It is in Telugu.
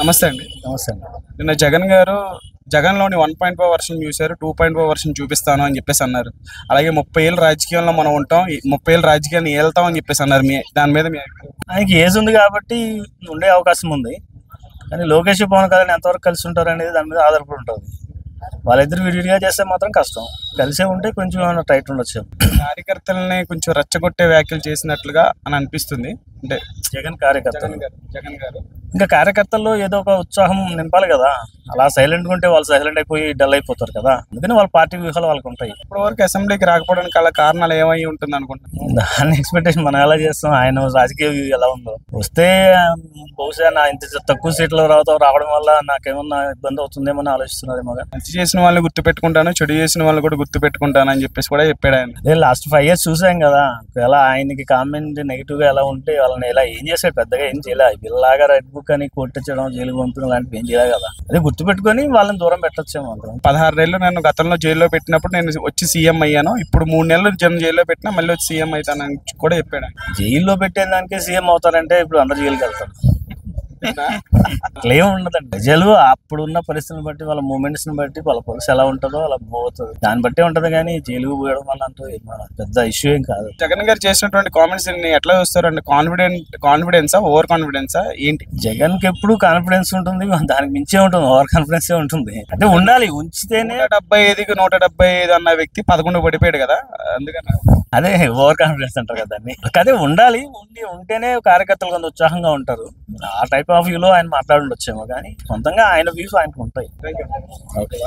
నమస్తే అండి. నమస్తే అండి. నిన్న జగన్ గారు జగన్‌లోని 1.4 వర్షన్ చూసారు. 2.4 వర్షన్ చూపిస్తాను అని చెప్పేసి అన్నారు. అలాగే 30 ఏళ్ళు రాజకీయాల్లో మనం ఉంటాం. ఈ 30 ఏళ్ళు రాజకీయాన్ని ఏళ్తాం అని చెప్పేసి అన్నారు. దాని మీద మీ అభిప్రాయం? ఆయనకి ఏజ్ ఉంది కాబట్టి ఉండే అవకాశం ఉంది. కానీ లోకేష్, పవన్ కళ్యాణ్ ఎంతవరకు కలిసి ఉంటారు అనేది దాని మీద ఆధారపడి ఉంటుంది. వాళ్ళిద్దరు విడివిడిగా చేస్తే మాత్రం కష్టం. కలిసే ఉంటే కొంచెం ఏమైనా టైట్ ఉండొచ్చు. కార్యకర్తలని కొంచెం రెచ్చగొట్టే వ్యాఖ్యలు చేసినట్లుగా అని అనిపిస్తుంది. అంటే జగన్ కార్యకర్తలు జగన్ గారు ఇంకా కార్యకర్తల్లో ఏదో ఒక ఉత్సాహం నింపాలి కదా. అలా సైలెంట్గా ఉంటే వాళ్ళు సైలెంట్ అయిపోయి డల్ అయిపోతారు కదా. అందుకని వాళ్ళ పార్టీ వ్యూహాలు వాళ్ళకు ఉంటాయి. ఇప్పటివరకు అసెంబ్లీకి రాకపోవడానికి అలా కారణాలు ఏమై ఉంటుంది అనుకుంటున్నాను. దాన్ని ఎక్స్పెక్టేషన్ మనం ఎలా చేస్తాం? ఆయన రాజకీయ వ్యూ ఎలా ఉందో వస్తే బహుశా నా ఇంత తక్కువ సీట్లు రావడం వల్ల నాకేమన్నా ఇబ్బంది అవుతుందేమో ఆలోచిస్తున్నారేమో. మంచి చేసిన వాళ్ళని గుర్తు పెట్టుకుంటాను, చెడు చేసిన వాళ్ళు కూడా గుర్తు పెట్టుకుంటాను అని చెప్పేసి కూడా చెప్పాడు ఆయన. అదే లాస్ట్ 5 years చూసాం కదా. ఎలా ఆయనకి కామెంట్ నెగిటివ్ గా ఎలా ఉంటే వాళ్ళని ఎలా ఏం చేశాడు? పెద్దగా ఏం చేయలే. వీళ్ళలాగా రెడ్ బుక్ అని కొట్టించడం, జైలు పంపడం లాంటివి ఏం చేయలే కదా. అదే గుర్తు పెట్టుకొని వాళ్ళని దూరం పెట్టొచ్చేమో. 16 ఏళ్ళు నన్ను గతంలో జైల్లో పెట్టినప్పుడు నేను వచ్చి సీఎం అయ్యాను. ఇప్పుడు 3 నెలలు జైల్లో పెట్టినా మళ్ళీ వచ్చి సీఎం అవుతానని కూడా చెప్పాడు. జైల్లో పెట్టేదానికే సీఎం అవుతారంటే ఇప్పుడు అందరు జైలుకి వెళ్తారు. అట్లేం ఉండదండి. ప్రజలు అప్పుడున్న పరిస్థితిని బట్టి, వాళ్ళ మూమెంట్స్ ని బట్టి, వాళ్ళ పొలిసి ఎలా ఉంటుందో అలా పోతుంది. దాన్ని బట్టే ఉంటది. కానీ జైలుకు పోయడం వల్ల అంటూ పెద్ద ఇష్యూ ఏం కాదు. జగన్ గారు చేసినటువంటి కామెంట్స్ ఎట్లా చూస్తారండి? కాన్ఫిడెన్సా, ఓవర్ కాన్ఫిడెన్సా ఏంటి? జగన్ కి ఎప్పుడు కాన్ఫిడెన్స్ ఉంటుంది. దానికి మించే ఉంటుంది. ఓవర్ కాన్ఫిడెన్స్ ఉంటుంది. అంటే ఉండాలి, ఉంచితేనే. 175కి 175 అన్న వ్యక్తి 11 పడిపోయాడు కదా. అందుకని అదే ఓవర్ కాన్ఫిడెన్స్ అంటారు కదా దాన్ని. అదే ఉండాలి. ఉంటేనే కార్యకర్తలు కొంత ఉత్సాహంగా ఉంటారు. ఆ టైప్ ఆఫ్ వ్యూలో ఆయన మాట్లాడుండొచ్చేమో. కానీ సొంతంగా ఆయన వ్యూస్ ఆయనకు ఉంటాయి. Thank you. ఓకే.